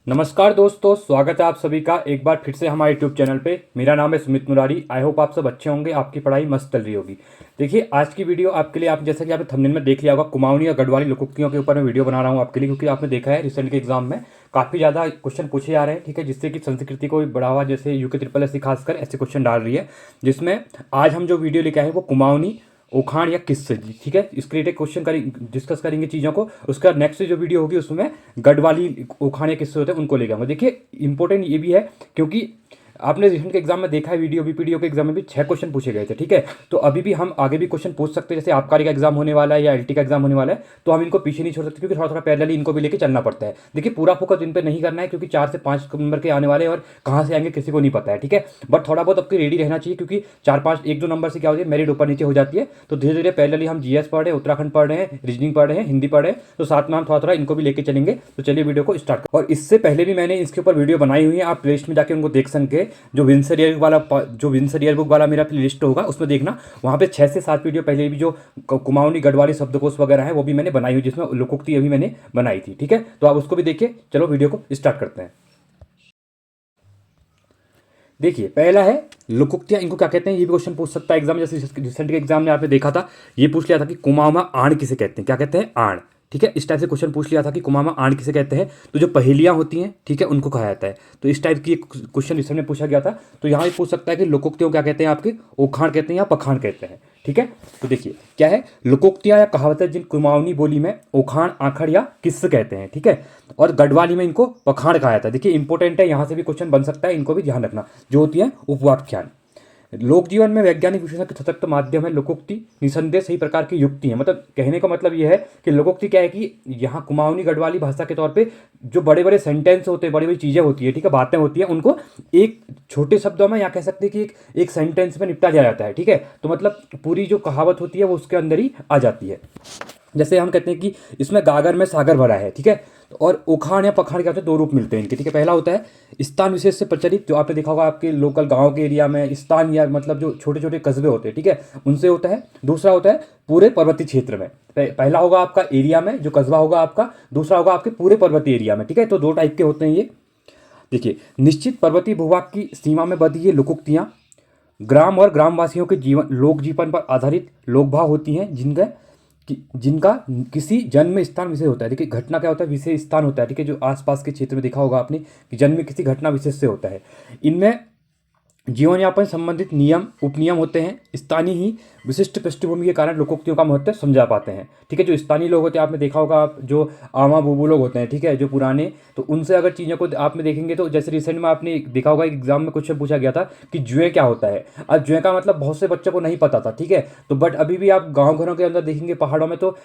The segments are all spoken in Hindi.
नमस्कार दोस्तों, स्वागत है आप सभी का एक बार फिर से हमारे यूट्यूब चैनल पे। मेरा नाम है सुमित मुरारी। आई होप आप सब अच्छे होंगे, आपकी पढ़ाई मस्त चल रही होगी। देखिए, आज की वीडियो आपके लिए, आप जैसा कि आपने थंबनेल में देख लिया होगा, कुमाऊनी और गढ़वाली लोकोक्तियों के ऊपर मैं वीडियो बना रहा हूँ आपके लिए, क्योंकि आपने देखा है रिसेंट के एग्जाम में काफ़ी ज़्यादा क्वेश्चन पूछे जा रहे हैं। ठीक है, जिससे कि संस्कृति को भी बढ़ावा, जैसे यूके ट्रिपल एस खासकर ऐसे क्वेश्चन डाल रही है। जिसमें आज हम जो वीडियो लेके आए हैं वो कुमाऊनी, उखाड़ या किससे जी। ठीक है, इसके रिलेटेड क्वेश्चन डिस्कस करेंगे चीज़ों को। उसका नेक्स्ट जो वीडियो होगी उसमें गढ़वाली, उखाड़ या किससे होते हैं उनको लेके आऊँगा। देखिए, इंपॉर्टेंट ये भी है क्योंकि आपने रिसेंट के एग्जाम में देखा है, वीडियो बीपीडीओ के एग्जाम में भी 6 क्वेश्चन पूछे गए थे। ठीक है, तो अभी भी हम आगे भी क्वेश्चन पूछ सकते हैं। जैसे आबकारी का एग्जाम होने वाला है या एलटी का एग्जाम होने वाला है, तो हम इनको पीछे नहीं छोड़ सकते, क्योंकि थोड़ा थोड़ा पैरेलली इनको भी लेके चलना पड़ता है। देखिए, पूरा फोकस इन पर नहीं करना है, क्योंकि 4 से 5 नंबर के आने वाले हैं और कहाँ से आएंगे किसी को नहीं पता है। ठीक है, बट थोड़ा बहुत आपकी रेडी रहना चाहिए, क्योंकि 4-5 1-2 नंबर से क्या होती है, मेरिट ऊपर नीचे हो जाती है। तो धीरे धीरे पैरेलली हम जीएस पढ़ रहे हैं, उत्तराखंड पढ़ रहे हैं, रीजनिंग पढ़ रहे हैं, हिंदी पढ़ रहे हैं, तो साथ में हम थोड़ा थोड़ा इनको भी लेके चलेंगे। तो चलिए वीडियो को स्टार्ट करें। और इससे पहले भी मैंने इसके ऊपर वीडियो बनाई हुई है, आप प्लेलिस्ट में जाके उनको देख सकेंगे। जो विंसर ईयरबुक वाला मेरा प्लेलिस्ट होगा उसमें देखना, वहाँ पे 6 से 7 वीडियो पहले भी जो कुमाऊनी गढ़वाली शब्दकोश वगैरह है वो भी मैंने बनाई हुई, जिसमें लोकोक्ति अभी मैंने बनाई थी। ठीक है, तो आप उसको भी देखिए। चलो वीडियो को स्टार्ट करते हैं। देखिए, पहला है लोकोक्तियाँ, इनको क्या कहते हैं, ये भी क्वेश्चन पूछ सकता है एग्जाम। जैसे रिसेंट के एग्जाम में आपने देखा था, ये पूछ लिया था कि कुमाऊमा आण किसे कहते हैं, क्या कहते हैं, आण। ठीक है, इस टाइप से क्वेश्चन पूछ लिया था कि कुमाऊमा आण किसे कहते हैं। तो जो पहेलियाँ होती हैं, ठीक है, उनको कहा जाता है। तो इस टाइप की क्वेश्चन रिसेंट में पूछा गया था। तो यहाँ भी पूछ सकता है कि लोकोक्तियों क्या कहते हैं, आपके उखाड़ कहते हैं या पखान कहते हैं। ठीक है, तो देखिए क्या है, लोकोक्तियाँ या कहावतें जिन कुमाऊनी बोली में उखाड़, आखड़ या किस्से कहते हैं। ठीक है, और गढ़वाली में इनको पखान कहा जाता है। देखिए, इंपॉर्टेंट है, यहाँ से भी क्वेश्चन बन सकता है, इनको भी ध्यान रखना। जो होती है उपवाक्यान। लोक जीवन में वैज्ञानिक विश्लेषण के सशक्त माध्यम है लोकोक्ति। निसंदेह सही प्रकार की युक्ति है। मतलब कहने का मतलब यह है कि लोकोक्ति क्या है कि यहाँ कुमाऊनी गढ़वाली भाषा के तौर पे जो बड़े बड़े सेंटेंस होते हैं, बड़ी बड़ी चीज़ें होती है, ठीक है, बातें होती हैं, उनको एक छोटे शब्दों में, या कह सकते हैं कि एक सेंटेंस में निपटा जाता है। ठीक है, तो मतलब पूरी जो कहावत होती है वो उसके अंदर ही आ जाती है। जैसे हम कहते हैं कि इसमें गागर में सागर भरा है। ठीक है, और उखाड़ या पखाड़ क्या होता है, 2 रूप मिलते हैं इनके। ठीक है, पहला होता है स्थान विशेष से प्रचलित, जो आपने देखा होगा आपके लोकल गांव के एरिया में स्थान, या मतलब जो छोटे छोटे कस्बे होते हैं, ठीक है, उनसे होता है। दूसरा होता है पूरे पर्वतीय क्षेत्र में। पहला होगा आपका एरिया में, जो कस्बा होगा आपका। दूसरा होगा आपके पूरे पर्वतीय एरिया में। ठीक है, तो 2 टाइप के होते हैं ये। देखिए, निश्चित पर्वतीय भूभाग की सीमा में बधी ये लोकोक्तियाँ ग्राम और ग्रामवासियों के जीवन, लोक जीवन पर आधारित लोकभाव होती हैं, जिनका किसी जन्म स्थान विशेष होता है। देखिए, घटना क्या होता है, विशेष स्थान होता है। ठीक है, जो आसपास के क्षेत्र में देखा होगा आपने कि जन्म किसी घटना विशेष से होता है। इनमें जीवन यापन संबंधित नियम, उपनियम होते हैं। स्थानीय ही विशिष्ट पृष्ठभूमि के कारण लोकोक्तियों का महत्व समझा पाते हैं। ठीक है, जो स्थानीय लोग होते हैं, आपने देखा होगा, आप जो आमा बुबू लोग होते हैं, ठीक है, जो पुराने, तो उनसे अगर चीज़ों को आप में देखेंगे, तो जैसे रिसेंट में आपने देखा होगा एग्जाम में क्वेश्चन पूछा गया था कि जुए क्या होता है। अब जुए का मतलब बहुत से बच्चों को नहीं पता था। ठीक है, तो बट अभी भी आप गाँव घरों के अंदर देखेंगे, पहाड़ों में, तो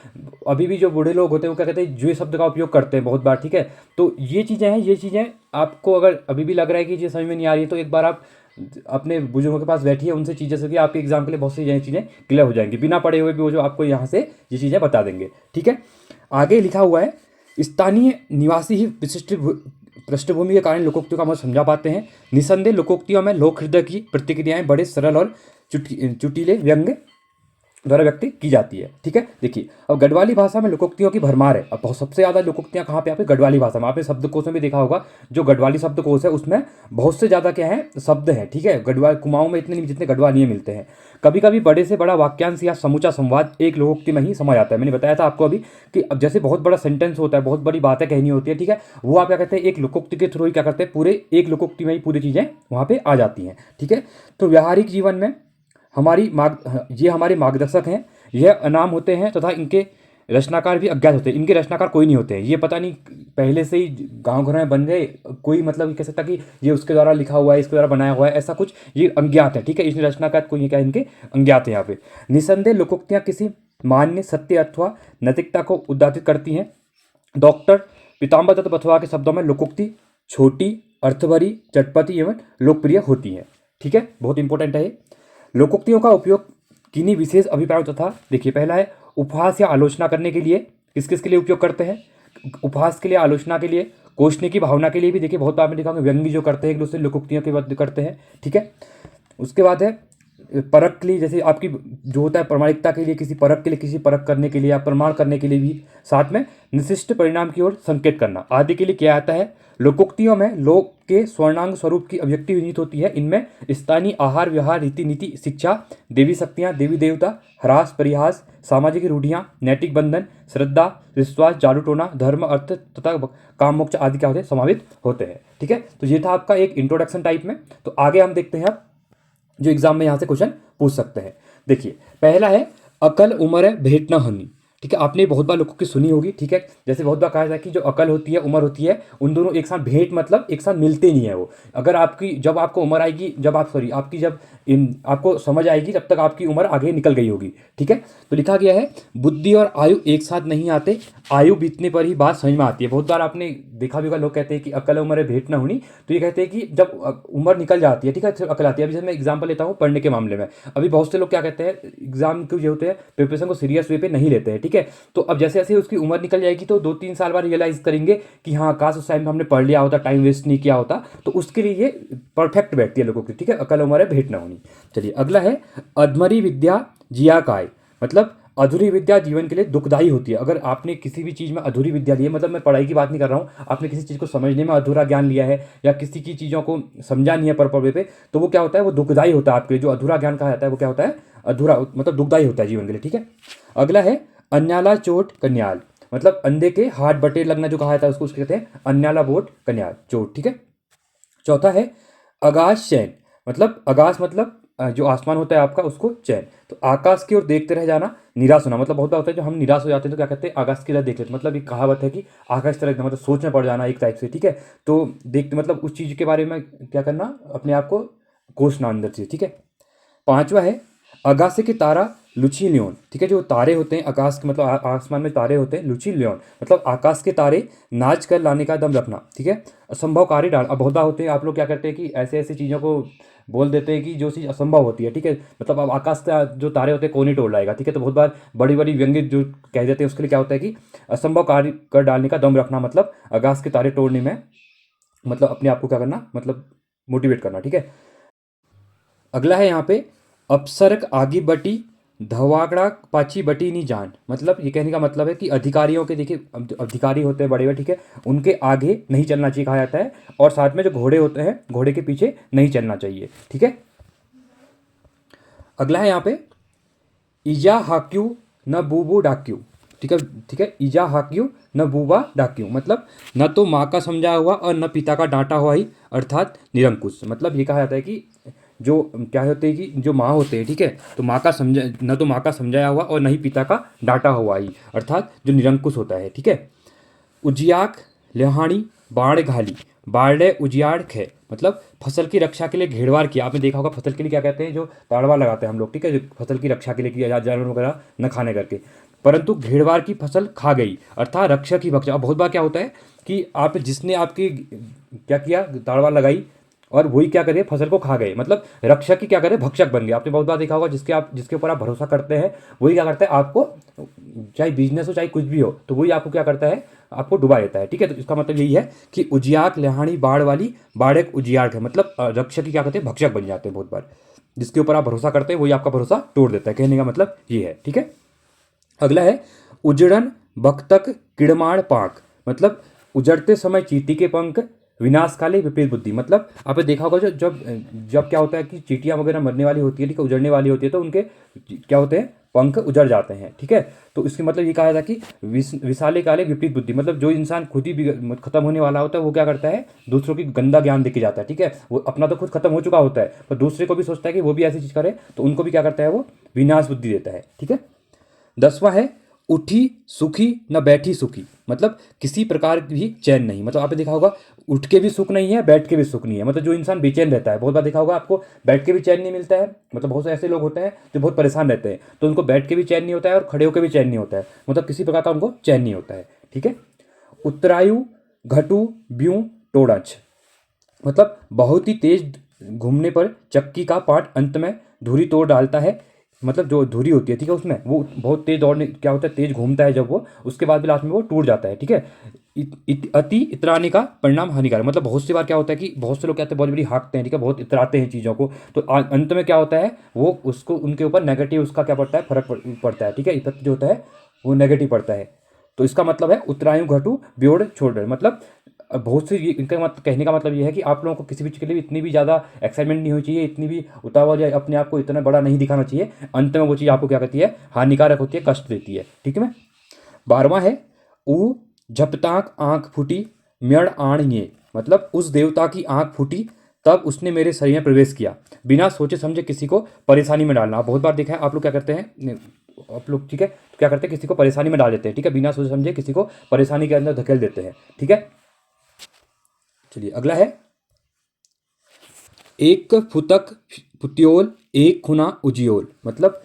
अभी भी जो बूढ़े लोग होते हैं वो क्या कहते हैं, जुए शब्द का उपयोग करते हैं बहुत बार। ठीक है, तो ये चीज़ें हैं, ये चीज़ें आपको अगर अभी भी लग रहा है कि ये समझ में नहीं आ रही है, तो एक बार आप अपने बुजुर्गों के पास बैठिए, उनसे चीज़ें सीखिए, आपके एग्जाम के लिए बहुत सी चीज़ें क्लियर हो जाएंगी। बिना पढ़े हुए भी वो जो आपको यहाँ से ये चीज़ें बता देंगे। ठीक है, आगे लिखा हुआ है, स्थानीय निवासी ही विशिष्ट पृष्ठभूमि के कारण लोकोक्तियों का मतलब समझा पाते हैं। निसंदेह लोकोक्तियों में लोक हृदय की प्रतिक्रियाएं बड़े सरल और चुटीले व्यंग्य द्वारा व्यक्त की जाती है। ठीक है, देखिए, अब गढ़वाली भाषा में लोकोक्तियों की भरमार है। अब बहुत सबसे ज़्यादा लोकोक्तियाँ कहाँ पे, यहाँ पे गढ़वाली भाषा में। आपने शब्दकोश में भी देखा होगा, जो गढ़वाली शब्दकोश है उसमें बहुत से ज़्यादा क्या है, शब्द हैं। ठीक है, गढ़वाल कुमाऊँ में इतने नहीं जितने गढ़वाली में मिलते हैं। कभी कभी बड़े से बड़ा वाक्यांश या समूचा संवाद एक लोकोक्ति में ही समा जाता है। मैंने बताया था आपको अभी कि अब जैसे बहुत बड़ा सेंटेंस होता है, बहुत बड़ी बातें कहनी होती है, ठीक है, वो आप क्या कहते हैं, एक लोकोक्ति के थ्रू ही क्या करते हैं, पूरे एक लोकोक्ति में ही पूरी चीज़ें वहाँ पर आ जाती हैं। ठीक है, तो व्यावहारिक जीवन में ये हमारे मार्गदर्शक हैं। यह अनाम होते हैं तथा इनके रचनाकार भी अज्ञात होते हैं। इनके रचनाकार कोई नहीं होते हैं। ये पता नहीं पहले से ही गांव घर में बन गए, कोई मतलब कह सकता कि ये उसके द्वारा लिखा हुआ है, इसके द्वारा बनाया हुआ है, ऐसा कुछ, ये अज्ञात है। ठीक है, इसमें रचनाकार कोई क्या, इनके अज्ञात है यहाँ पे। निसंदेह लोकोक्तियाँ किसी मान्य सत्य अथवा नैतिकता को उद्घाटित करती हैं। डॉक्टर पीताम्बर दत्त बथुआ के शब्दों में लोकोक्ति छोटी, अर्थभरी, चटपटी एवं लोकप्रिय होती हैं। ठीक है, बहुत इंपॉर्टेंट है। लोकोक्तियों का उपयोग किन्हीं विशेष अभिप्रायों तथा, देखिए, पहला है उपहास या आलोचना करने के लिए। किस किस के लिए उपयोग करते हैं, उपहास के लिए, आलोचना के लिए, कोसने की भावना के लिए भी। देखिए, बहुत आपने देखा होगा व्यंग्य जो करते हैं एक दूसरे लोकोक्तियों के बाद करते हैं। ठीक है, उसके बाद है परख के लिए, जैसे आपकी जो होता है प्रामाणिकता के लिए, किसी परख के लिए, किसी परख करने के लिए या प्रमाण करने के लिए भी। साथ में विशिष्ट परिणाम की ओर संकेत करना आदि के लिए किया जाता है। लोकोक्तियों में लोक के स्वर्णांग स्वरूप की अभिव्यक्ति विनीत होती है। इनमें स्थानीय आहार व्यवहार रीति नीति शिक्षा देवी शक्तियाँ देवी देवता ह्रास परिहास सामाजिक रूढ़ियाँ नैतिक बंधन श्रद्धा विश्वास जादू टोना धर्म अर्थ तथा काम मोक्ष आदि क्या होते हैं समावित होते हैं। ठीक है, तो ये था आपका एक इंट्रोडक्शन टाइप में। तो आगे हम देखते हैं अब जो एग्जाम में यहाँ से क्वेश्चन पूछ सकते हैं। देखिए पहला है अकल उम्र भेंट न होनी। ठीक है, आपने बहुत बार लोगों की सुनी होगी। ठीक है, जैसे बहुत बार कहा जाता है कि जो अकल होती है उम्र होती है उन दोनों एक साथ भेंट मतलब एक साथ मिलते नहीं है वो। अगर आपकी जब आपको उम्र आएगी जब आप सॉरी आपकी जब आपको समझ आएगी तब तक आपकी उम्र आगे निकल गई होगी। ठीक है, तो लिखा गया है बुद्धि और आयु एक साथ नहीं आते, आयु बीतने पर ही बात समझ में आती है। बहुत बार आपने देखा भी होगा लोग कहते हैं कि अकल उम्र भेंट ना होनी, तो ये कहते हैं कि जब उम्र निकल जाती है ठीक है अकल आती है। अभी जैसे मैं एग्जाम्पल लेता हूँ पढ़ने के मामले में, अभी बहुत से लोग क्या कहते हैं एग्जाम के जो होते हैं प्रिपरेशन को सीरियस वे पे नहीं लेते हैं। ठीक है, तो अब जैसे जैसे उसकी उम्र निकल जाएगी तो 2-3 साल बाद रियलाइज करेंगे कि हाँ काश उस टाइम हमने पढ़ लिया होता, टाइम वेस्ट नहीं किया होता। तो उसके लिए ये परफेक्ट बैठती है लोगों की। ठीक है, अकल उम्र भेंट ना होनी। चलिए अगला है अधमरी विद्या जिया काय, मतलब अधूरी विद्या जीवन के लिए दुखदायी होती है। अगर आपने किसी भी चीज़ में अधूरी विद्या ली है, मतलब मैं पढ़ाई की बात नहीं कर रहा हूँ, आपने किसी चीज़ को समझने में अधूरा ज्ञान लिया है या किसी की चीज़ों को समझा नहीं है प्रॉपर वे पे, तो वो क्या होता है वो दुखदायी होता है आपके लिए। जो अधूरा ज्ञान कहा जाता है वो क्या होता है अधूरा मतलब दुखदायी होता है जीवन के लिए। ठीक है, अगला है अन्याला चोट कन्याल, मतलब अंधे के हाथ बटे लगना जो कहा जाता है उसको उसके कहते हैं अन्याला बोट कन्याल चोट। ठीक है, चौथा है आकाश चैन, मतलब आकाश मतलब जो आसमान होता है आपका उसको चैन। तो आकाश की ओर देखते रह जाना निराश होना, मतलब बहुत बार होता है जो हम निराश हो जाते हैं तो क्या कहते हैं आकाश की तरफ देख लेते हैं। मतलब एक कहावत है कि आकाश की तरफ मतलब सोच में पड़ जाना एक टाइप से। ठीक है, तो देखते मतलब उस चीज़ के बारे में क्या करना अपने आप को कोसना अंदर से। ठीक है, पांचवा है आकाश के तारा लुची लियोन। ठीक है, जो तारे होते हैं आकाश के मतलब आसमान में तारे होते हैं लुची लियोन, मतलब आकाश के तारे नाच कर लाने का दम रखना। ठीक है, असंभव कार्य डाल। अब बहुत बार होते हैं आप लोग क्या करते हैं कि ऐसे ऐसी चीज़ों को बोल देते हैं कि जो चीज़ असंभव होती है। ठीक है, मतलब अब आकाश का जो तारे होते हैं कौन ही तोड़ लाएगा। ठीक है, तो बहुत बार बड़ी बड़ी व्यंग्य जो कह देते हैं उसके लिए क्या होता है कि असंभव कार्य कर डालने का दम रखना, मतलब आकाश के तारे तोड़ने में मतलब अपने आप को क्या करना मतलब मोटिवेट करना। ठीक है, अगला है यहाँ पे अपसरक आगी बटी धवागड़ा पाची बटी नहीं जान, मतलब ये कहने का मतलब है कि अधिकारियों के देखिए अधिकारी होते हैं बड़े बड़े। ठीक है, उनके आगे नहीं चलना चाहिए कहा जाता है, और साथ में जो घोड़े होते हैं घोड़े के पीछे नहीं चलना चाहिए। ठीक है, अगला है यहाँ पे इजा हाक्यू न बूबू डाक्यू। ठीक है, ठीक है, इजा हाक्यू न बूबा डाक्यू, मतलब न तो माँ का समझा हुआ और न पिता का डांटा हुआ ही, अर्थात निरंकुश। मतलब ये कहा जाता है कि जो क्या होते हैं कि जो माँ होते हैं ठीक है, तो माँ का समझा न तो माँ का समझाया हुआ और न ही पिता का डांटा हुआ ही, अर्थात जो निरंकुश होता है। ठीक है, उजियाक लेहानी बाढ़ घाली बाढ़ उजियाड़ खे, मतलब फसल की रक्षा के लिए घेरवार किया। आपने देखा होगा फसल के लिए क्या कहते हैं जो ताड़वा लगाते हैं हम लोग। ठीक है, जो फसल की रक्षा के लिए किया जानवर वगैरह न खाने करके, परंतु घेरवार की फसल खा गई अर्थात रक्षा की भक्षा। अब बहुत बार क्या होता है कि आप जिसने आपकी क्या किया ताड़वा लगाई और वही क्या करे फसल को खा गए, मतलब रक्षक की क्या करे भक्षक बन गए। आपने बहुत बार देखा होगा जिसके ऊपर आप भरोसा करते हैं वही क्या करता है आपको, चाहे बिजनेस हो चाहे कुछ भी हो, तो वही आपको क्या करता है आपको डुबा देता है। ठीक है, तो इसका मतलब यही है कि उजियाक लहानी बाढ़ वाली बाढ़ एक उजियाक है, मतलब रक्षक की क्या करते हैं भक्षक बन जाते हैं। बहुत बार जिसके ऊपर आप भरोसा करते हैं वही आपका भरोसा तोड़ देता है, कहने का मतलब ये है। ठीक है, अगला है उजड़न बख्तक किड़माण पाक, मतलब उजड़ते समय चींटी के पंख विनाशकाले विपरीत बुद्धि। मतलब आपने देखा होगा जब जब क्या होता है कि चींटियां वगैरह मरने वाली होती है ठीक है उजड़ने वाली होती है तो उनके क्या होते हैं पंख उजड़ जाते हैं। ठीक है, तो इसके मतलब ये कहा जाता है कि विशाले काले विपरीत बुद्धि, मतलब जो इंसान खुद ही खत्म होने वाला होता है वो क्या करता है दूसरों की गंदा ज्ञान देके जाता है। ठीक है, वो अपना तो खुद खत्म हो चुका होता है पर दूसरे को भी सोचता है कि वो भी ऐसी चीज़ करे, तो उनको भी क्या करता है वो विनाश बुद्धि देता है। ठीक है, 10वां है उठी सुखी न बैठी सुखी, मतलब किसी प्रकार की भी चैन नहीं। मतलब आपने देखा होगा उठ के भी सुख नहीं है बैठ के भी सुख नहीं है, मतलब जो इंसान बेचैन रहता है। बहुत बार देखा होगा आपको बैठ के भी चैन नहीं मिलता है, मतलब बहुत से ऐसे लोग होते हैं जो बहुत परेशान रहते हैं तो उनको बैठ के भी चैन नहीं होता है और खड़े होकर भी चैन नहीं होता है, मतलब किसी प्रकार का उनको चैन नहीं होता है। ठीक है, उत्तरायु घटू ब्यूं टोड़च, मतलब बहुत ही तेज घूमने पर चक्की का पार्ट अंत में धुरी तोड़ डालता है, मतलब जो धुरी होती है ठीक है उसमें वो बहुत तेज दौड़ने क्या होता है तेज घूमता है जब वो उसके बाद भी लास्ट में वो टूट जाता है। ठीक है, अति इतराने का परिणाम हानिकारक, मतलब बहुत सी बार क्या होता है कि बहुत से लोग कहते हैं बहुत बड़ी हाँकते हैं ठीक है बहुत इतराते हैं चीज़ों को, तो अंत में क्या होता है वो उसको उनके ऊपर नेगेटिव उसका क्या पड़ता है फर्क पड़ता है। ठीक है, इफेक्ट जो होता है वो नेगेटिव पड़ता है। तो इसका मतलब है उत्तरायु घटू ब्योड़ छोड़, मतलब बहुत सी इनका कहने का मतलब ये है कि आप लोगों को किसी भी चीज़ के लिए इतनी भी ज़्यादा एक्साइटमेंट नहीं होनी चाहिए, इतनी भी उतावल या अपने आप को इतना बड़ा नहीं दिखाना चाहिए। अंत में वो चीज़ आपको क्या करती है, हानिकारक होती है, कष्ट देती है। ठीक है। 12वां है ऊ झपताक आँख फूटी म्यण आण ये, मतलब उस देवता की आँख फूटी तब उसने मेरे शरीर में प्रवेश किया, बिना सोचे समझे किसी को परेशानी में डालना। बहुत बार देखा है आप लोग क्या करते हैं, आप लोग ठीक है तो क्या करते हैं, किसी को परेशानी में डाल देते हैं। ठीक है, बिना सोचे समझे किसी को परेशानी के अंदर धकेल देते हैं। ठीक है, चलिए अगला है एक फुतक पुत्योल एक खुना उजियोल, मतलब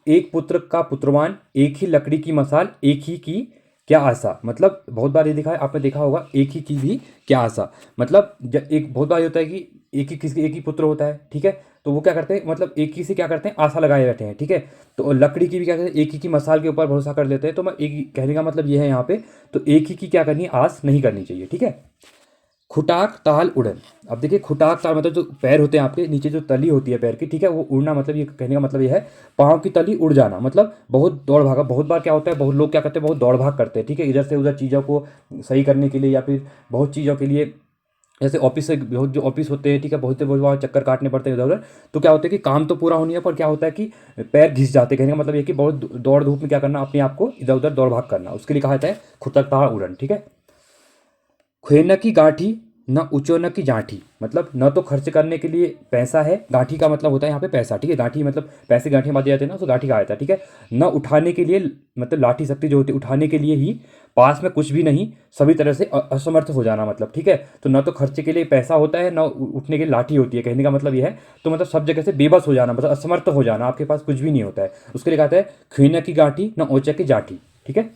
एक पुत्र का पुत्रवान, एक ही लकड़ी की मसाल, एक ही की क्या आशा। मतलब बहुत बार ये दिखा है, आपने देखा होगा, एक ही की भी क्या आशा। मतलब एक बहुत बार ये होता है कि एक ही पुत्र होता है। ठीक है, तो वो क्या करते हैं, मतलब एक ही से क्या करते हैं, आशा लगाए बैठे हैं। ठीक है, तो लकड़ी की भी क्या करते हैं, एक ही की मसाल के ऊपर भरोसा कर लेते हैं। तो मैं एक कहने का मतलब ये है यहाँ पे, तो एक ही की क्या करनी है, आस नहीं करनी चाहिए। ठीक है, खुटाक ताल उड़न। अब देखिए खुटाक ताल मतलब जो पैर होते हैं आपके नीचे, जो तली होती है पैर की, ठीक है, वो उड़ना, मतलब ये कहने का मतलब ये है पाँव की तली उड़ जाना, मतलब बहुत दौड़ भागा। बहुत बार क्या होता है, बहुत लोग क्या करते हैं, बहुत दौड़ भाग करते हैं। ठीक है, इधर से उधर चीज़ों को सही करने के लिए, या फिर बहुत चीज़ों के लिए, जैसे ऑफिस से बहुत जो ऑफिस होते हैं, ठीक है, बहुत बार चक्कर काटने पड़ते हैं इधर उधर। तो क्या होता है कि काम तो पूरा होनी है, पर क्या होता है कि पैर घिस जाते हैं। कहने का मतलब ये कि बहुत दौड़ धूप में क्या करना, अपने आप को इधर उधर दौड़ भाग करना, उसके लिए कहा जाता है खुटक ताल उड़न। ठीक है, खुएन की गांठी न उचोन की जाठी, मतलब न तो खर्च करने के लिए पैसा है, गांठी का मतलब होता है यहाँ पे पैसा। ठीक है, गांठी मतलब पैसे गांठी बांधे जाते हैं ना, तो गांठी कहा जाता है। ठीक है, न उठाने के लिए, मतलब लाठी शक्ति जो होती है उठाने के लिए ही, पास में कुछ भी नहीं, सभी तरह से असमर्थ हो जाना। मतलब ठीक है, तो न तो खर्चे के लिए पैसा होता है, न उठने के लिए लाठी होती है। कहने का मतलब यह है, तो मतलब सब जगह से बेबस हो जाना, मतलब असमर्थ हो जाना, आपके पास कुछ भी नहीं होता है, उसके लिए कहता है खुएन की गांठी न ओचा की जाठी। ठीक है,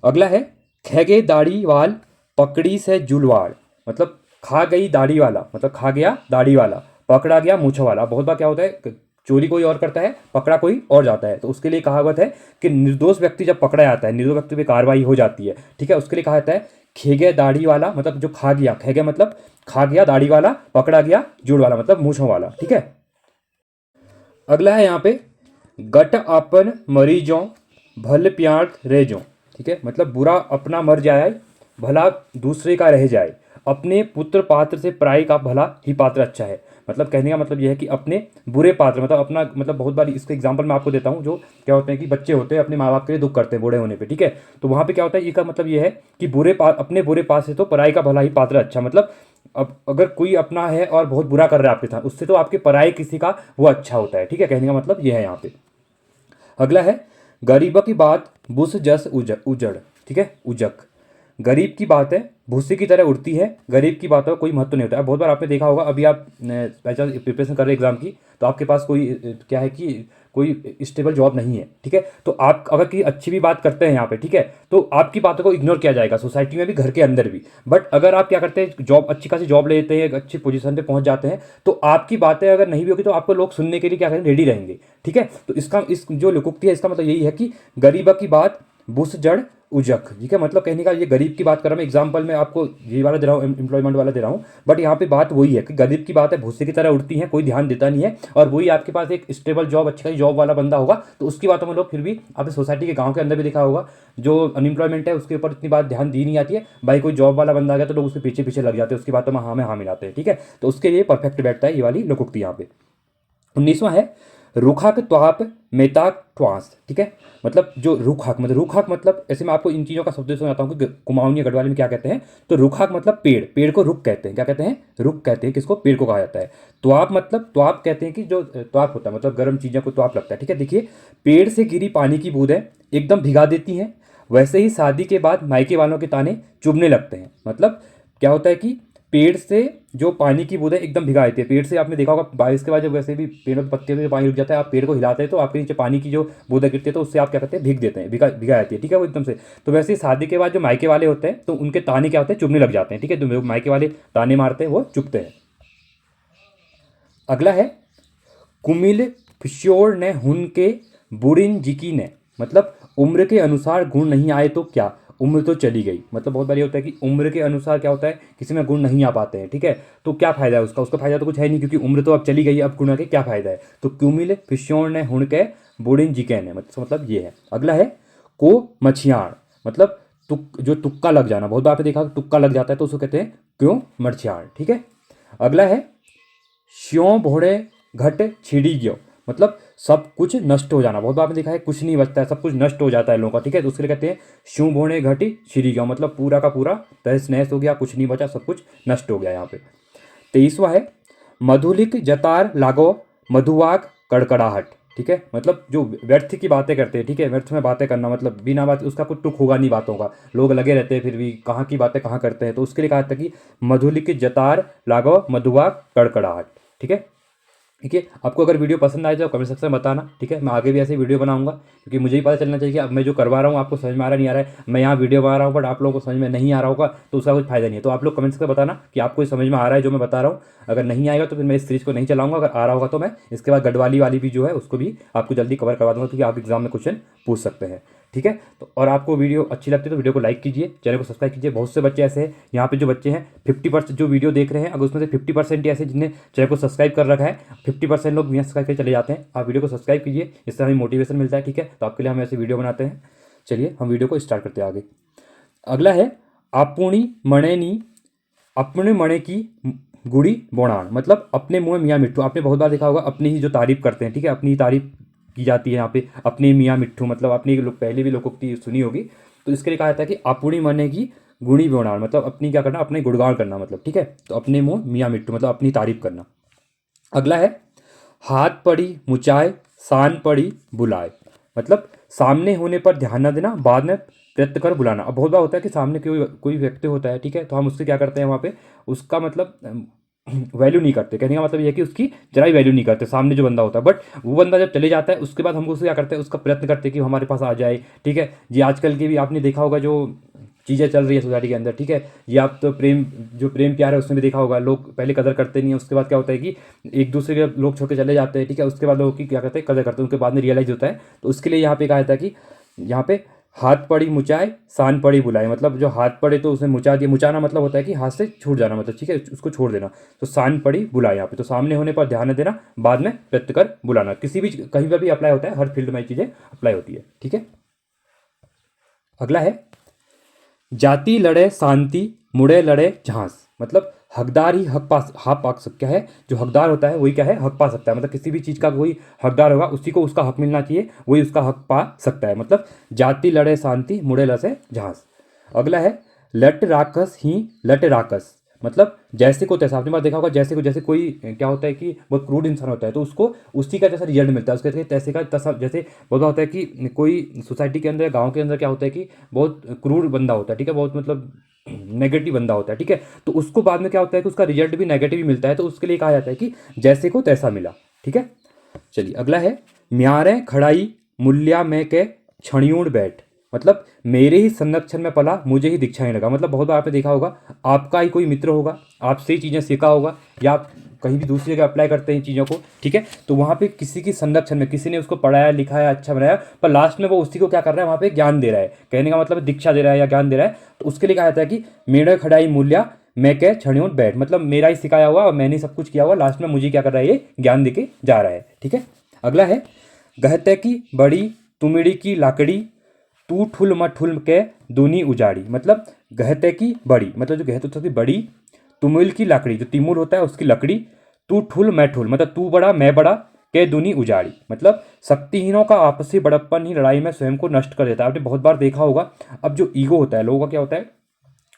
अगला है खेगे दाढ़ी वाल पकड़ी से जुलवाड़, मतलब खा गई दाढ़ी वाला, मतलब खा गया दाढ़ी वाला, पकड़ा गया मूछ वाला। बहुत बार क्या होता है, चोरी कोई और करता है, पकड़ा कोई और जाता है, तो उसके लिए कहावत है कि निर्दोष व्यक्ति जब पकड़ा जाता है, निर्दोष व्यक्ति पे कार्रवाई हो जाती है। ठीक है, उसके लिए कहा जाता है खेगे दाढ़ी वाला, मतलब जो खा गया, खेगे मतलब खा गया दाढ़ी वाला, पकड़ा गया जुड़ वाला, मतलब मूछों वाला। ठीक है, अगला है यहाँ पे गट अपन मरीजों भल प्यार्थ रेजों। ठीक है, मतलब बुरा अपना मर जाए, भला दूसरे का रह जाए, अपने पुत्र पात्र से पराई का भला ही पात्र अच्छा है। मतलब कहने का मतलब यह है कि अपने बुरे पात्र, मतलब अपना, मतलब बहुत बार इसका एग्जांपल मैं आपको देता हूँ, जो क्या होते हैं कि बच्चे होते हैं अपने माँ बाप के लिए दुख करते हैं बूढ़े होने पे। ठीक है, तो वहाँ पे क्या होता है, इसका मतलब यह है कि अपने बुरे पास से तो पराई का भला ही पात्र अच्छा। मतलब अब अगर कोई अपना है और बहुत बुरा कर रहा है आपके साथ, उससे तो आपके पराये किसी का वो अच्छा होता है। ठीक है, कहने का मतलब ये है यहाँ पे। अगला है गरीबों की बात बुस जस उजड़। ठीक है, उजक, गरीब की बात है भूसी की तरह उड़ती है, गरीब की बातों का कोई महत्व नहीं होता है। बहुत बार आपने देखा होगा, अभी आप पहचान प्रिपरेशन कर रहे हैं एग्जाम की, तो आपके पास कोई क्या है कि कोई स्टेबल जॉब नहीं है। ठीक है, तो आप अगर की अच्छी भी बात करते हैं यहाँ पे, ठीक है, तो आपकी बातों को इग्नोर किया जाएगा, सोसाइटी में भी, घर के अंदर भी। बट अगर आप क्या करते हैं, जॉब अच्छी खासी जॉब ले लेते हैं, एक अच्छी पोजीशन पे पहुंच जाते हैं, तो आपकी बातें अगर नहीं भी होगी तो आपको लोग सुनने के लिए क्या करेंगे, रेडी रहेंगे। ठीक है, तो इस जो लोकोक्ति है, इसका मतलब यही है कि गरीबा की बात बुस जड़ उजक। ठीक है, मतलब कहने का ये गरीब की बात कर रहा हूँ, एग्जाम्पल में आपको ये वाला दे रहा हूँ, एम्प्लॉयमेंट वाला दे रहा हूँ, बट यहाँ पे बात वही है कि गरीब की बात है भूसे की तरह उड़ती है, कोई ध्यान देता नहीं है, और वही आपके पास एक स्टेबल जॉब, अच्छी खासी जॉब वाला बंदा होगा, तो उसकी बातों में लोग फिर भी, आपने सोसाइटी के गाँव के अंदर भी देखा होगा, जो अनएम्प्लॉयमेंट है उसके ऊपर इतनी बात ध्यान दी नहीं जाती है। भाई कोई जॉब वाला बंदा आ गया तो लोग उसके पीछे पीछे लग जाते हैं, उसकी बातों में हाँ मिलाते हैं। ठीक है, तो उसके लिए परफेक्ट बैठता है ये वाली लोकोक्ति यहाँ पे। 19वां है रुखाक त्वाप मेताक ट्वांस। ठीक है, मतलब जो रुखाक मतलब ऐसे मैं आपको इन चीज़ों का शब्द सुनाता हूँ कि कुमाऊनी गढ़वाली में क्या कहते हैं। तो रुखाक मतलब पेड़, पेड़ को रुख कहते हैं। क्या कहते हैं, रुख कहते हैं किसको, पेड़ को कहा जाता है। त्वाप मतलब, त्वाप कहते हैं कि जो त्वाप होता है, मतलब गर्म चीज़ों को त्वाप लगता है। ठीक है, देखिए पेड़ से गिरी पानी की बूंदें एकदम भिगा देती हैं, वैसे ही शादी के बाद मायके वालों के ताने चुभने लगते हैं। मतलब क्या होता है कि पेड़ से जो पानी की बूंदें एकदम भिगा देती है, पेड़ से आपने देखा होगा बारिश के बाद जब वैसे भी पेड़ों के पत्ते में पानी रुक जाता है, आप पेड़ को हिलाते हैं तो आपके नीचे पानी की जो बूंदें गिरती है, तो उससे आप क्या करते हैं, भीग देते हैं, भिगा जाती है। ठीक है, वो एकदम से। तो वैसे ही शादी के बाद जो मायके वाले होते हैं, तो उनके ताने क्या होते हैं, चुभने लग जाते हैं। ठीक है, तो मायके वाले ताने मारते हैं, वो चुभते हैं। अगला है कुमिल फिश्योर ने हुन के बुरिन जिकी ने, मतलब उम्र के अनुसार गुण नहीं आए तो क्या, उम्र तो चली गई। मतलब बहुत बार ये होता है कि उम्र के अनुसार क्या होता है, किसी में गुण नहीं आ पाते हैं। ठीक है, तो क्या फायदा है उसका, उसका फायदा तो कुछ है नहीं, क्योंकि उम्र तो अब चली गई, अब गुण के क्या फायदा है। तो कुमिल फिश्योर ने हुन के बुरिन जिके ने, मतलब ये है। अगला है को मछियाण, मतलब तुक जो तुक्का लग जाना, बहुत बार आपने देखा तुक्का लग जाता है तो उसको कहते हैं क्यों मरछियाण। ठीक है, अगला है श्यों भोड़े घट छिड़ी गयो, मतलब सब कुछ नष्ट हो जाना। बहुत बार आपने देखा है कुछ नहीं बचता है, सब कुछ नष्ट हो जाता है लोगों का। ठीक है, तो उसके लिए कहते हैं श्यों भोड़े घटी छिड़ी गयो, मतलब पूरा का पूरा तहस नहस हो गया, कुछ नहीं बचा, सब कुछ नष्ट हो गया यहाँ पे। 23वां है मधुलिक जतार लागो मधुवाक कड़कड़ाहट। ठीक है, मतलब जो व्यर्थ की बातें करते हैं, ठीक है, व्यर्थ में बातें करना मतलब बिना बात उसका कुछ टुक होगा नहीं बातों का, लोग लगे रहते हैं फिर भी कहाँ की बातें कहाँ करते हैं, तो उसके लिए कहा था कि मधुलिक जतार लागो मधुवाक कड़कड़ाहट। ठीक है, ठीक है, आपको अगर वीडियो पसंद आए तो कमेंट सेक्शन में बताना। ठीक है, मैं आगे भी ऐसे वीडियो बनाऊंगा, क्योंकि मुझे ही पता चलना चाहिए कि अब मैं जो करवा रहा हूँ आपको समझ में आ रहा नहीं आ रहा है। मैं यहाँ वीडियो बना रहा हूँ बट आप लोगों को समझ में नहीं आ रहा होगा तो उसका कुछ फायदा नहीं है। तो आप लोग कमेंट सेक्शन में बताना कि आपको ये समझ में आ रहा है जो मैं बता रहा हूँ। अगर नहीं आएगा तो फिर मैं इस सीरीज को नहीं चलाऊंगा, अगर आ रहा होगा तो मैं इसके बाद गढ़वाली वाली भी जो है उसको भी आपको जल्दी कवर करवा दूंगा, क्योंकि आप एग्जाम में क्वेश्चन पूछ सकते हैं। ठीक है, तो और आपको वीडियो अच्छी लगती है तो वीडियो को लाइक कीजिए, चैनल को सब्सक्राइब कीजिए। बहुत से बच्चे ऐसे हैं यहाँ पे जो बच्चे हैं 50% जो वीडियो देख रहे हैं, अगर उसमें से 50% ऐसे जिन्हें चैनल को सब्सक्राइब कर रखा है, 50% लोग बिना सब्सक्राइब करके चले जाते हैं। आप वीडियो को सब्सक्राइब कीजिए, इससे हमें मोटिवेशन मिलता है। ठीक है, तो आपके लिए हम ऐसे वीडियो बनाते हैं। चलिए हम वीडियो को स्टार्ट करते हैं आगे। अगला है आपुणी मणे नी अपने मणे की गुड़ी बोणान, मतलब अपने मुँह में मियाँ मिट्ठू। आपने बहुत बार देखा होगा अपनी ही जो तारीफ करते हैं, ठीक है, अपनी ही तारीफ की जाती है यहाँ पे, अपने मियाँ मिट्ठू, मतलब अपनी लोग पहले भी लोकोक्ति सुनी होगी। तो इसके लिए कहा जाता है कि आपुणी मने की गुणी बोणान, मतलब अपनी क्या करना, अपने गुणगान करना, मतलब ठीक है, तो अपने मुँह मियाँ मिट्ठू मतलब अपनी तारीफ करना। अगला है हाथ पड़ी मुचाए सान पड़ी बुलाए, मतलब सामने होने पर ध्यान न देना, बाद में प्रयत्न कर बुलाना। अब बहुत बार होता है कि सामने कोई कोई व्यक्ति होता है, ठीक है, तो हम उससे क्या करते हैं वहाँ पे उसका मतलब वैल्यू नहीं करते। कहने का मतलब ये है कि उसकी जरा ही वैल्यू नहीं करते सामने जो बंदा होता है। बट वो बंदा जब चले जाता है उसके बाद हम उससे क्या करते हैं, उसका प्रयत्न करते हैं कि वो हमारे पास आ जाए। ठीक है, ये आजकल के भी आपने देखा होगा जो चीज़ें चल रही है सोसाइटी के अंदर। ठीक है, ये आप तो प्रेम जो प्रेम प्यार है उसमें भी देखा होगा, लोग पहले कदर करते नहीं है, उसके बाद क्या होता है कि एक दूसरे के लोग छोड़ के चले जाते हैं। ठीक है, उसके बाद लोगों की क्या करते हैं, कदर करते हैं, उनके बाद में रियलाइज होता है। तो उसके लिए यहाँ पे कहा जाता है कि यहाँ पे हाथ पड़ी मुचाए सान पड़ी बुलाए, मतलब जो हाथ पड़े तो उसने मुचा दिया, मुचाना मतलब होता है कि हाथ से छूट जाना, मतलब ठीक है उसको छोड़ देना। तो सान पड़ी बुलाए यहाँ पे, तो सामने होने पर ध्यान न देना, बाद में प्रयत्न कर बुलाना, किसी भी कहीं पर भी अप्लाई होता है, हर फील्ड में ये चीज़ें अप्लाई होती है। ठीक है, अगला है जाति लड़े शांति मुड़े लड़े झांस, मतलब हकदार ही हक पा सकता है, जो हकदार होता है वही क्या है, हक पा सकता है। मतलब किसी भी चीज़ का कोई हकदार होगा उसी को उसका हक मिलना चाहिए, वही उसका हक पा सकता है। मतलब जाति लड़े शांति मुड़े लड़े झांस। अगला है लट राकस ही लट राकस, मतलब जैसे को तैसा। आपने बार देखा होगा जैसे को, जैसे कोई क्या होता है कि बहुत क्रूड इंसान होता है तो उसको उसी का जैसा रिजल्ट मिलता है, उसके तैसे का तैसा। जैसे बहुत बार होता है कि कोई सोसाइटी के अंदर गांव के अंदर क्या होता है कि बहुत क्रूड बंदा होता है, ठीक है, बहुत मतलब नेगेटिव बंदा होता है, ठीक है, तो उसको बाद में क्या होता है कि उसका रिजल्ट भी नेगेटिव ही मिलता है। तो उसके लिए कहा जाता है कि जैसे को तैसा मिला। ठीक है, चलिए अगला है म्यारे खड़ाई मूल्या में के क्षणियूण बैठ, मतलब मेरे ही संरक्षण में पला मुझे ही दीक्षा नहीं लगा। मतलब बहुत बार आपने देखा होगा आपका ही कोई मित्र होगा, आपसे ही चीज़ें सीखा होगा, या आप कहीं भी दूसरी जगह अप्लाई करते हैं इन चीज़ों को, ठीक है, तो वहाँ पे किसी की संरक्षण में किसी ने उसको पढ़ाया लिखाया अच्छा बनाया, पर लास्ट में वो उसी को क्या कर रहा है, वहाँ पे ज्ञान दे रहा है। कहने का मतलब दीक्षा दे रहा है या ज्ञान दे रहा है। तो उसके लिए कहा जाता है कि मेरे खड़ाई मूल्या मैं क्या क्षणियों बैठ, मतलब मेरा ही सिखाया हुआ और मैंने सब कुछ किया हुआ, लास्ट में मुझे क्या कर रहा है, ये ज्ञान दे के जा रहा है। ठीक है, अगला है गहते की बड़ी तुमिड़ी की लाकड़ी तू ठुल मठुल के दूनी उजाड़ी, मतलब गहते की बड़ी, मतलब जो गहते होती है बड़ी, तुमुल की लकड़ी, जो तिमुल होता है उसकी लकड़ी, तू ठुल मैं ठुल, मतलब तू बड़ा मैं बड़ा, के दूनी उजाड़ी, मतलब शक्तिहीनों का आपसी बड़प्पन ही लड़ाई में स्वयं को नष्ट कर देता है। आपने बहुत बार देखा होगा, अब जो ईगो होता है लोगों का क्या होता है,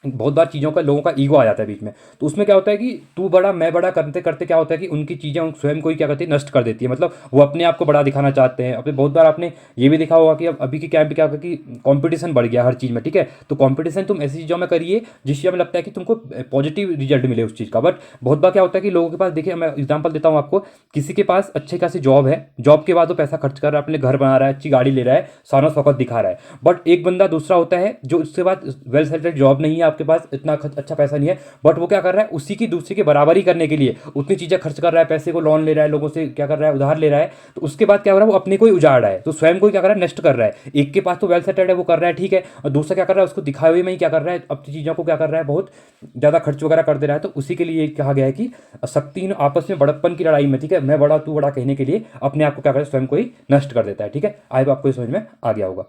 बहुत बार चीज़ों का लोगों का ईगो आ जाता है बीच में। तो उसमें क्या होता है कि तू बड़ा मैं बड़ा करते करते क्या होता है कि उनकी चीज़ें उन स्वयं को ही क्या करती है, नष्ट कर देती है। मतलब वो अपने आप को बड़ा दिखाना चाहते हैं। अपने बहुत बार आपने ये भी देखा होगा कि अब अभी के क्या क्या होगा कि कंपटीशन बढ़ गया हर चीज़ में, ठीक है, तो कंपटीशन तुम ऐसी चीज़ों में करिए जिस चीज़ में लगता है कि तुमको पॉजिटिव रिजल्ट मिले उस चीज़ का। बट बहुत बार क्या होता है कि लोगों के पास, देखिए मैं एग्जाम्पल देता हूँ आपको, किसी के पास अच्छी खासी जॉब है, जॉब के बाद वो पैसा खर्च कर रहा है, अपने घर बना रहा है, अच्छी गाड़ी ले रहा है, सारा शौकत दिखा रहा है। बट एक बंदा दूसरा होता है जो उसके बाद वेल सेटल्ड जॉब नहीं है, आपके पास इतना अच्छा पैसा नहीं है, बट वो क्या कर रहा है, उसी की दूसरे की बराबरी करने के लिए उतनी चीजें खर्च कर रहा है, पैसे को लोन ले रहा है, लोगों से क्या कर रहा है, उधार ले रहा है। तो उसके बाद क्या कर रहा है, वो अपने को ही उजाड़ रहा है, तो स्वयं को ही क्या कर रहा है, नष्ट कर रहा है। एक के पास तो वेल सेटल्ड है, वो कर रहा है, ठीक है, और दूसरा क्या कर रहा है, उसको दिखाए हुए में ही क्या कर रहा है, अपनी चीजों को क्या कर रहा है, बहुत ज्यादा खर्च वगैरह कर दे रहा है। तो उसी के लिए कहा गया है कि शक्ति आपस में बड़प्पन की लड़ाई में, ठीक है, मैं बड़ा तू बड़ा कहने के लिए अपने आप को क्या कर स्वयं को ही नष्ट कर देता है। ठीक है, आई आपको समझ में आ गया होगा।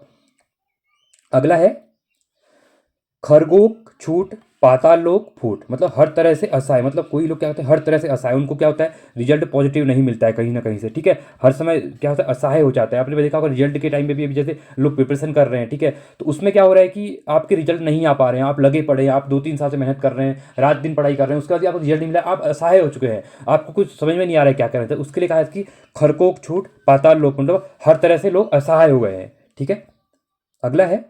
अगला है खरगोक छूट पाताल लोक फूट, मतलब हर तरह से असहाय, मतलब कोई लोग क्या होते हैं हर तरह से असहाय, उनको क्या होता है रिजल्ट पॉजिटिव नहीं मिलता है कहीं ना कहीं से, ठीक है, हर समय क्या होता है असहाय हो जाता है। आपने भी देखा होगा रिजल्ट के टाइम पे भी अभी जैसे लोग प्रिपरेशन कर रहे हैं, ठीक है, तो उसमें क्या हो रहा है कि आपके रिजल्ट नहीं आ पा रहे हैं, आप लगे पड़े हैं, आप 2-3 साल से मेहनत कर रहे हैं, रात दिन पढ़ाई कर रहे हैं, उसके बाद आपको रिजल्ट नहीं मिला, आप असहाय हो चुके हैं, आपको कुछ समझ में नहीं आ रहा है क्या करना है। उसके लिए कहा है कि खरकोक छूट पाताल लोक, मतलब हर तरह से लोग असहाय हो गए हैं, ठीक है। अगला है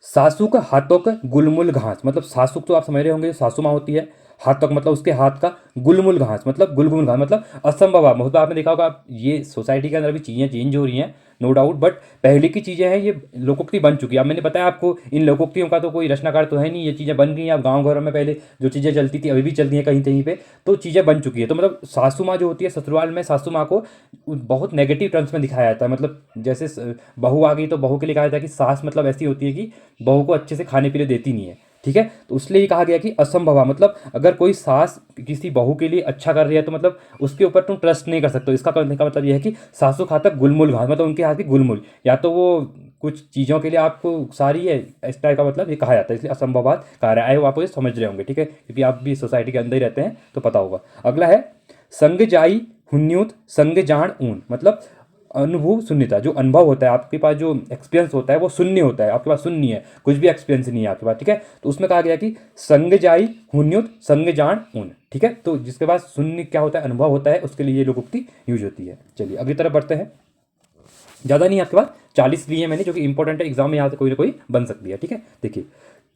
सासुक हाथोक गुलमुल घास, मतलब सासुक तो आप समझ रहे होंगे सासू माँ होती है, हाथोक मतलब उसके हाथ का, गुलमुल घास मतलब गुलगुल घास मतलब असंभव, मतलब आपने देखा होगा ये सोसाइटी के अंदर भी चीज़ें चेंज हो रही हैं नो डाउट, बट पहले की चीज़ें हैं ये लोकोक्ति बन चुकी है। अब मैंने बताया आपको इन लोकोक्तियों का तो कोई रचनाकार तो है नहीं, ये चीज़ें बन गई हैं। अब गाँव घरों में पहले जो चीज़ें चलती थी अभी भी चलती हैं कहीं कहीं पे, तो चीज़ें बन चुकी है। तो मतलब सासू माँ जो होती है ससुराल में, सासू माँ को बहुत नेगेटिव टर्म्स में दिखाया जाता है, मतलब जैसे बहू आ गई तो बहू के लिए कहा जाता है कि सास मतलब ऐसी होती है कि बहू को अच्छे से खाने पीने देती नहीं है, ठीक है, तो उसलिए ये कहा गया कि असंभव, मतलब अगर कोई सास किसी बहू के लिए अच्छा कर रही है तो मतलब उसके ऊपर तुम ट्रस्ट नहीं कर सकते हो। इसका कहने का मतलब यह है कि सासू खातक गुलमुल घास, मतलब उनके हाथ की गुलमुल, या तो वो कुछ चीज़ों के लिए आपको सारी है, इस टाइप का मतलब ये कहा जाता है, इसलिए असंभवात कहा रहा है। वो आप ये समझ रहे होंगे, ठीक है, क्योंकि आप भी सोसाइटी के अंदर ही रहते हैं तो पता होगा। अगला है संग जाई हुन्यूत संग जान ऊन, मतलब अनुभव शून्यता, जो अनुभव होता है आपके पास, जो एक्सपीरियंस होता है वो शून्य होता है, आपके पास शून्य है, कुछ भी एक्सपीरियंस नहीं है आपके पास, ठीक है, तो उसमें कहा गया कि संग जाई हुन्युत संग जान ऊन, ठीक है, तो जिसके पास शून्य क्या होता है अनुभव होता है उसके लिए ये लोकोक्ति यूज होती है। चलिए अगली तरफ बढ़ते हैं, ज़्यादा नहीं आपके पास 40 लिए मैंने, जो कि इंपॉर्टेंट है, एग्जाम में यहाँ से कोई ना कोई बन सकती है, ठीक है। देखिए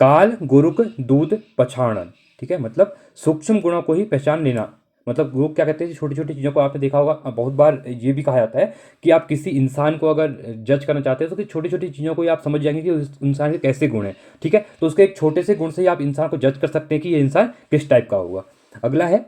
काल गुरुक दूध पछाणन, ठीक है, मतलब सूक्ष्म गुणों को ही पहचान लेना, मतलब लोग क्या कहते हैं छोटी छोटी चीज़ों को, आपने देखा होगा बहुत बार ये भी कहा जाता है कि आप किसी इंसान को अगर जज करना चाहते हैं तो कि छोटी छोटी चीज़ों को ही आप समझ जाएंगे कि उस इंसान के कैसे गुण हैं, ठीक है, तो उसके एक छोटे से गुण से ही आप इंसान को जज कर सकते हैं कि ये इंसान किस टाइप का होगा। अगला है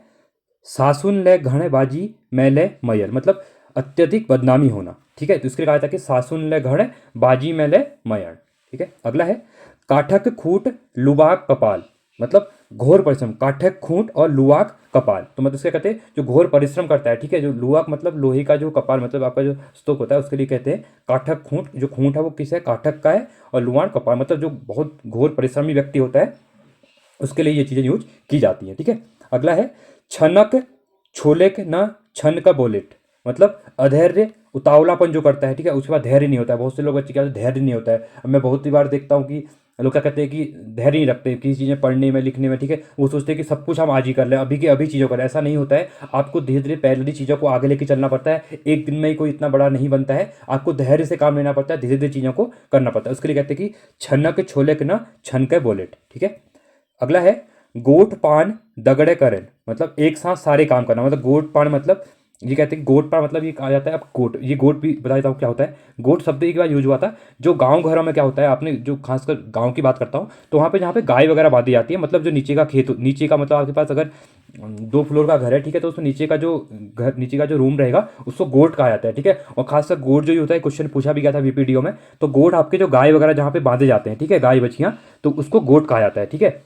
सासुन ले घणे बाजी मैले मयर, मतलब अत्यधिक बदनामी होना, ठीक है, तो इसके लिए कहा था कि सासुन ले घणे बाजी मैले मयर, ठीक है। अगला है काठक खूट लुबाक कपाल, मतलब घोर परिश्रम, काठक खूंट और लुआक कपाल, तो मतलब इसके कहते हैं जो घोर परिश्रम करता है, ठीक है, जो लुआक मतलब लोहे का जो कपाल, मतलब आपका जो स्तूप होता है उसके लिए कहते हैं काठक खूंट, जो खूंट है वो किस है काठक का है, और लुआक कपाल मतलब जो बहुत घोर परिश्रमी व्यक्ति होता है उसके लिए ये चीज़ें यूज की जाती हैं, ठीक है। अगला है छनक छोलेक न छन का बोलेट, मतलब अधैर्य उतावलापन जो करता है, ठीक है, उसके बाद धैर्य नहीं होता है। बहुत से लोग बच्चे क्या धैर्य नहीं होता है, अब मैं बहुत ही बार देखता हूँ कि लोग क्या कहते हैं कि धैर्य नहीं रखते किसी चीज़ें पढ़ने में लिखने में, ठीक है, वो सोचते हैं कि सब कुछ हम आज ही कर लें, अभी के अभी चीज़ों कर, ऐसा नहीं होता है, आपको धीरे धीरे पहले चीज़ों को आगे लेके चलना पड़ता है, एक दिन में ही कोई इतना बड़ा नहीं बनता है, आपको धैर्य से काम लेना पड़ता है, धीरे धीरे चीज़ों को करना पड़ता है, उसके लिए कहते हैं कि छनक छोलेक न छन के बोलेट, ठीक है। अगला है गोट पान दगड़े करें, मतलब एक साथ सारे काम करना, मतलब गोट पान मतलब ये कहते हैं गोट पान मतलब ये कहा जाता है। अब गोट, ये गोट भी बता देता हूँ क्या होता है। गोट शब्द एक बार यूज हुआ था जो गांव घरों में क्या होता है, आपने जो खासकर गांव की बात करता हूँ तो वहाँ पे जहाँ पे गाय वगैरह बांधी जाती है, मतलब जो नीचे का खेत, नीचे का मतलब आपके पास अगर 2 फ्लोर का घर है, ठीक है, तो उसमें नीचे का जो घर, नीचे का जो रूम रहेगा उसको गोट कहा जाता है, ठीक है, और खासकर गोट जो होता है, क्वेश्चन पूछा भी गया था वीपीडीओ में, तो गोट आपके जो गाय वगैरह जहाँ पे बांधे जाते हैं, ठीक है, गाय बछियाँ, तो उसको गोट कहा जाता है, ठीक है।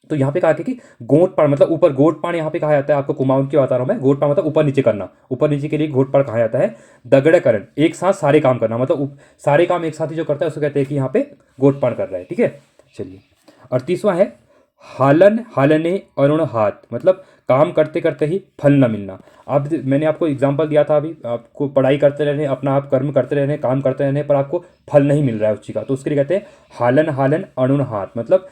तो यहाँ पे कहा कि गोटपाड़ मतलब ऊपर, गोटपाड़ यहाँ पे कहा जाता है, आपको कुमाऊं की बता रहा हूँ मैं, गोटपाड़ मतलब ऊपर नीचे करना, ऊपर नीचे के लिए गोटपाड़ कहा जाता है। दगड़करण एक साथ सारे काम करना, मतलब सारे काम एक साथ ही जो करता है उसको कहते हैं कि यहाँ पे गोटपाड़ कर रहा है, ठीक है। चलिए 38वां है हालन हालने अरुण हाथ, मतलब काम करते करते ही फल न मिलना। आप, मैंने आपको एग्जांपल दिया था अभी, आपको पढ़ाई करते रहने, अपना आप कर्म करते रहने, काम करते रहने पर आपको फल नहीं मिल रहा है उस चीज़ का, तो उसके लिए कहते हैं हालन हालन अरुण हाथ, मतलब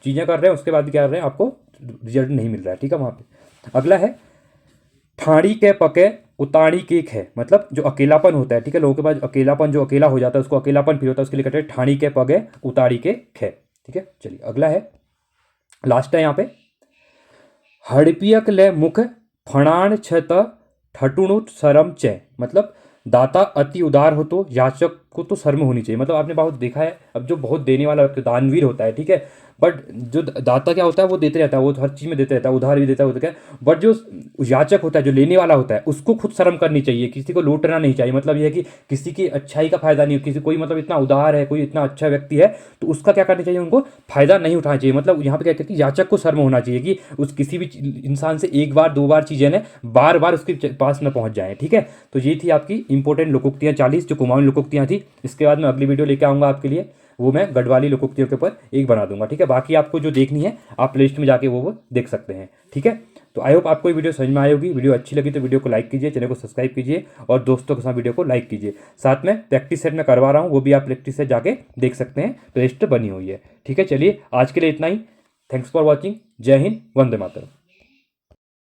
चीज़ें कर रहे हैं उसके बाद क्या कर रहे हैं आपको रिजल्ट नहीं मिल रहा है, ठीक है वहाँ पे। अगला है ठाड़ी के पके उताड़ी के खे, मतलब जो अकेलापन होता है, ठीक है, लोगों के पास अकेलापन, जो अकेला हो जाता है उसको अकेलापन फील होता है, उसके लिए कहते हैं ठाड़ी के पगे उताड़ी के खे, ठीक है। चलिए अगला है, लास्ट है यहाँ पे हड़पियक ले मुख फणाण छ त ठटुणुत शरम चे, मतलब दाता अति उदार हो तो याचक को तो शर्म होनी चाहिए, मतलब आपने बहुत देखा है अब जो बहुत देने वाला व्यक्ति दानवीर होता है, ठीक है, बट जो दाता क्या होता है वो देते रहता है, वो हर चीज़ में देते रहता है, उधार भी देता है, क्या, बट जो याचक होता है, जो लेने वाला होता है, उसको खुद शर्म करनी चाहिए, किसी को लूटना नहीं चाहिए, मतलब ये है कि किसी की अच्छाई का फायदा नहीं हो, किसी कोई मतलब इतना उदार है, कोई इतना अच्छा व्यक्ति है तो उसका क्या करना चाहिए, उनको फायदा नहीं उठाना चाहिए, मतलब यहाँ पे क्या कहते हैं कि याचक को शर्म होना चाहिए कि उस किसी भी इंसान से एक बार दो बार चीज़ें ना बार बार उसके पास न पहुँच जाए, ठीक है। तो ये थी आपकी इंपॉर्टेंट लोकोक्तियाँ 40 जो कुमाऊनी लोकोक्तियाँ थी। इसके बाद मैं अगली वीडियो लेके आऊँगा आपके लिए, वो मैं गढ़वाली लोकोक्तियों के ऊपर एक बना दूंगा, ठीक है। बाकी आपको जो देखनी है आप प्लेलिस्ट में जाके वो देख सकते हैं, ठीक है। तो आई होप आपको ये वीडियो समझ में आई होगी। वीडियो अच्छी लगी तो वीडियो को लाइक कीजिए, चैनल को सब्सक्राइब कीजिए और दोस्तों के साथ वीडियो को लाइक कीजिए। साथ में प्रैक्टिस सेट में करवा रहा हूँ, वो भी आप प्रैक्टिस सेट जाके देख सकते हैं, प्लेलिस्ट बनी हुई है, ठीक है। चलिए आज के लिए इतना ही। Thanks for watching. जय हिंद, वंदे मातरम।